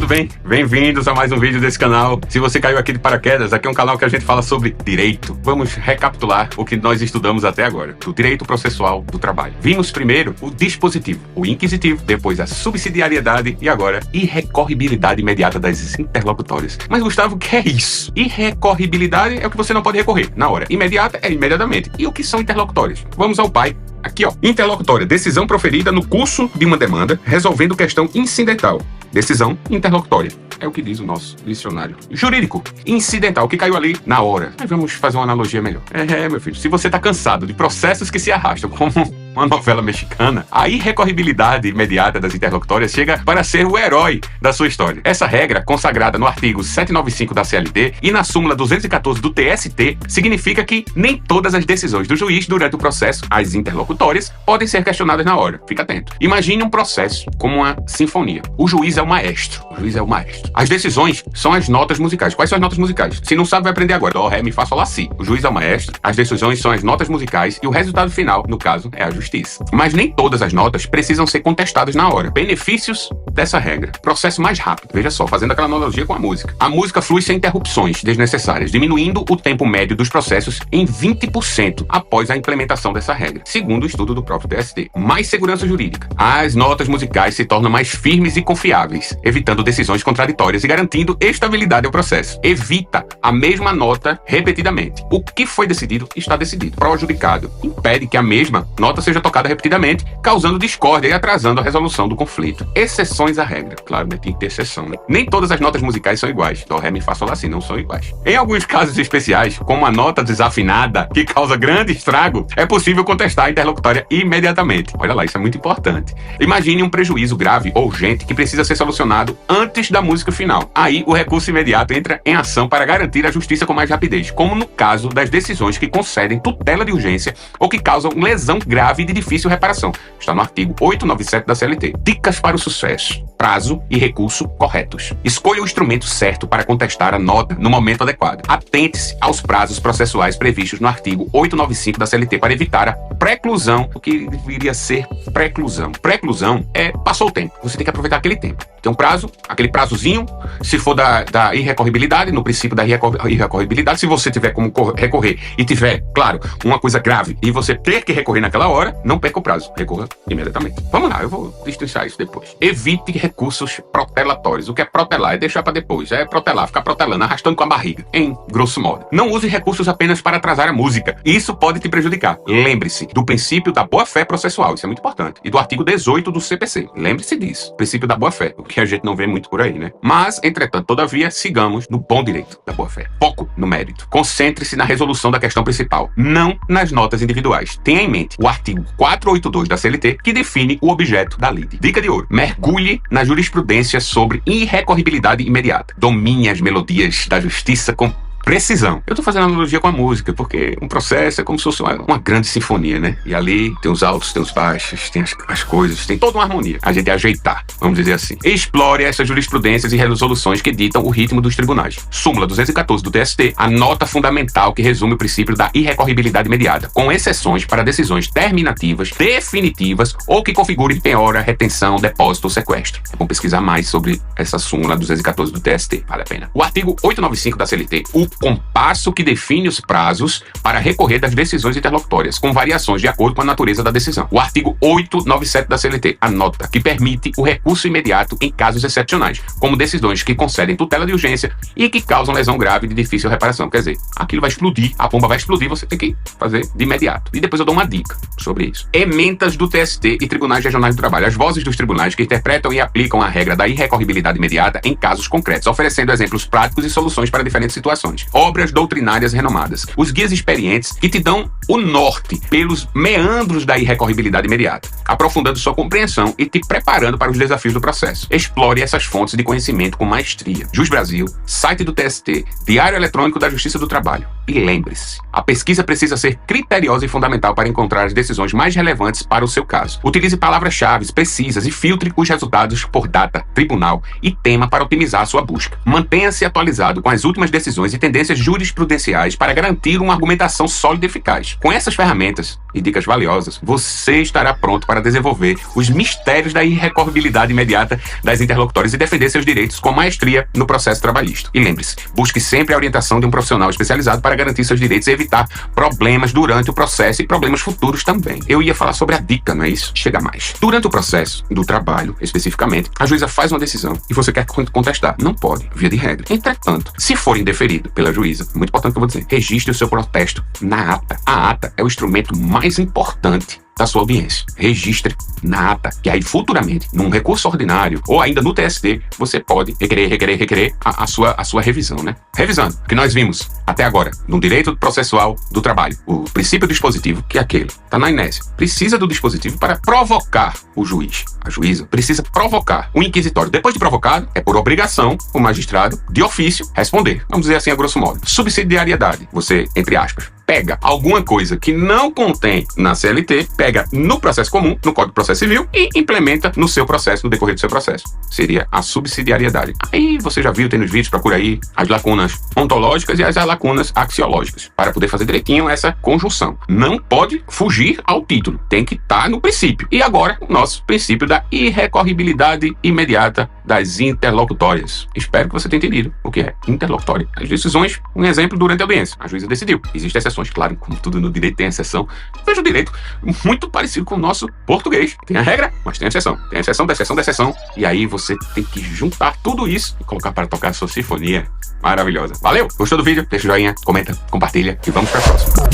bem? Bem-vindos a mais um vídeo desse canal. Se você caiu aqui de paraquedas, aqui é um canal que a gente fala sobre direito. Vamos recapitular o que nós estudamos até agora, do direito processual do trabalho. Vimos primeiro o dispositivo, o inquisitivo, depois a subsidiariedade e agora irrecorribilidade imediata das interlocutórias. Mas, Gustavo, o que é isso? Irrecorribilidade é o que você não pode recorrer na hora. Imediata é imediatamente. E o que são interlocutórias? Vamos ao pai. Aqui, ó. Interlocutória, decisão proferida no curso de uma demanda, resolvendo questão incidental. Decisão interlocutória. É o que diz o nosso dicionário. Jurídico, incidental, que caiu ali na hora. Mas vamos fazer uma analogia melhor. Meu filho, se você tá cansado de processos que se arrastam como uma novela mexicana, a irrecorribilidade imediata das interlocutórias chega para ser o herói da sua história. Essa regra, consagrada no artigo 795 da CLT e na súmula 214 do TST, significa que nem todas as decisões do juiz durante o processo, as interlocutórias, podem ser questionadas na hora. Fica atento. Imagine um processo como uma sinfonia. O juiz é o maestro. O juiz é o maestro. As decisões são as notas musicais. Quais são as notas musicais? Se não sabe, vai aprender agora. Dó, ré, mi, fá, sol, lá, si. O juiz é o maestro. As decisões são as notas musicais e o resultado final, no caso, é a justiça. Mas nem todas as notas precisam ser contestadas na hora. Benefícios dessa regra. Processo mais rápido. Veja só, fazendo aquela analogia com a música. A música flui sem interrupções desnecessárias, diminuindo o tempo médio dos processos em 20% após a implementação dessa regra, segundo o estudo do próprio TST. Mais segurança jurídica. As notas musicais se tornam mais firmes e confiáveis, evitando decisões contraditórias e garantindo estabilidade ao processo. Evita a mesma nota repetidamente. O que foi decidido está decidido. Pró-judicado impede que a mesma nota seja tocada repetidamente, causando discórdia e atrasando a resolução do conflito. Exceções à regra. Claro, tem que ter exceção, né? Nem todas as notas musicais são iguais. Dó, ré, mi, fá, sol, lá, si não são iguais. Em alguns casos especiais, como a nota desafinada, que causa grande estrago, é possível contestar a interlocutória imediatamente. Olha lá, isso é muito importante. Imagine um prejuízo grave ou urgente que precisa ser solucionado antes da música final. Aí, o recurso imediato entra em ação para garantir a justiça com mais rapidez, como no caso das decisões que concedem tutela de urgência ou que causam lesão grave de difícil reparação. Está no artigo 897 da CLT. Dicas para o sucesso. Prazo e recurso corretos. Escolha o instrumento certo para contestar a nota no momento adequado. Atente-se aos prazos processuais previstos no artigo 895 da CLT para evitar a preclusão, o que deveria ser preclusão. Preclusão é passou o tempo. Você tem que aproveitar aquele tempo. Tem um prazo, aquele prazozinho, se for da irrecorribilidade, no princípio da irrecorribilidade, se você tiver como recorrer e tiver, claro, uma coisa grave e você ter que recorrer naquela hora, não perca o prazo, recorra imediatamente. Vamos lá, eu vou destrinchar isso depois. Evite recursos protelatórios. O que é protelar? É deixar para depois. É protelar, ficar protelando, arrastando com a barriga, em grosso modo. Não use recursos apenas para atrasar a música. Isso pode te prejudicar. Lembre-se do princípio da boa-fé processual, isso é muito importante. E do artigo 18 do CPC. Lembre-se disso. Princípio da boa-fé, o que a gente não vê muito por aí, né? Mas, entretanto, todavia, sigamos no bom direito da boa-fé. Foco no mérito. Concentre-se na resolução da questão principal, não nas notas individuais. Tenha em mente o artigo 482 da CLT, que define o objeto da lide. Dica de ouro. Mergulhe na jurisprudência sobre irrecorribilidade imediata. Domine as melodias da justiça com precisão. Eu tô fazendo analogia com a música, porque um processo é como se fosse uma grande sinfonia, né? E ali tem os altos, tem os baixos, tem as coisas, tem toda uma harmonia. A gente ajeitar, vamos dizer assim. Explore essas jurisprudências e resoluções que ditam o ritmo dos tribunais. Súmula 214 do TST, a nota fundamental que resume o princípio da irrecorribilidade imediata, com exceções para decisões terminativas, definitivas ou que configurem penhora, retenção, depósito ou sequestro. É bom pesquisar mais sobre essa súmula 214 do TST, vale a pena. O artigo 895 da CLT, o compasso que define os prazos para recorrer das decisões interlocutórias, com variações de acordo com a natureza da decisão. O artigo 897 da CLT, a nota que permite o recurso imediato em casos excepcionais, como decisões que concedem tutela de urgência e que causam lesão grave de difícil reparação. Quer dizer, aquilo vai explodir, a bomba vai explodir, você tem que fazer de imediato. E depois eu dou uma dica sobre isso. Ementas do TST e Tribunais Regionais do Trabalho, as vozes dos tribunais que interpretam e aplicam a regra da irrecorribilidade imediata em casos concretos, oferecendo exemplos práticos e soluções para diferentes situações. Obras doutrinárias renomadas. Os guias experientes que te dão o norte pelos meandros da irrecorribilidade imediata, aprofundando sua compreensão e te preparando para os desafios do processo. Explore essas fontes de conhecimento com maestria. Jus Brasil, site do TST, Diário Eletrônico da Justiça do Trabalho. E lembre-se, a pesquisa precisa ser criteriosa e fundamental para encontrar as decisões mais relevantes para o seu caso. Utilize palavras-chave precisas e filtre os resultados por data, tribunal e tema para otimizar a sua busca. Mantenha-se atualizado com as últimas decisões e tendências jurisprudenciais para garantir uma argumentação sólida e eficaz. Com essas ferramentas, e dicas valiosas, você estará pronto para desenvolver os mistérios da irrecorribilidade imediata das interlocutórias e defender seus direitos com maestria no processo trabalhista. E lembre-se, busque sempre a orientação de um profissional especializado para garantir seus direitos e evitar problemas durante o processo e problemas futuros também. Eu ia falar sobre a dica, não é isso? Chega mais. Durante o processo do trabalho, especificamente, a juíza faz uma decisão e você quer contestar. Não pode, via de regra. Entretanto, se for indeferido pela juíza, muito importante que eu vou dizer, registre o seu protesto na ata. A ata é o instrumento mais importante da sua audiência. Registre na ata, que aí futuramente, num recurso ordinário ou ainda no TST, você pode requerer a sua revisão, né? Revisando o que nós vimos até agora no direito processual do trabalho, o princípio dispositivo, que é aquele, tá na inércia, precisa do dispositivo para provocar o juiz. A juíza precisa provocar o inquisitório. Depois de provocado, é por obrigação o magistrado, de ofício, responder. Vamos dizer assim a grosso modo. Subsidiariedade. Você, entre aspas, pega alguma coisa que não contém na CLT, pega no processo comum, no Código de Processo Civil, e implementa no seu processo, no decorrer do seu processo. Seria a subsidiariedade. Aí você já viu, tem nos vídeos, procura aí as lacunas ontológicas e as lacunas axiológicas, para poder fazer direitinho essa conjunção. Não pode fugir ao título, tem que estar no princípio. E agora, o nosso princípio da irrecorribilidade imediata das interlocutórias. Espero que você tenha entendido o que é interlocutória. As decisões, um exemplo durante a audiência. A juíza decidiu. Existem exceções, claro, como tudo no direito tem exceção. Veja o direito muito parecido com o nosso português. Tem a regra, mas tem a exceção. Tem a exceção da exceção da exceção. E aí você tem que juntar tudo isso e colocar para tocar a sua sinfonia maravilhosa. Valeu? Gostou do vídeo? Deixa o joinha, comenta, compartilha e vamos para a próxima.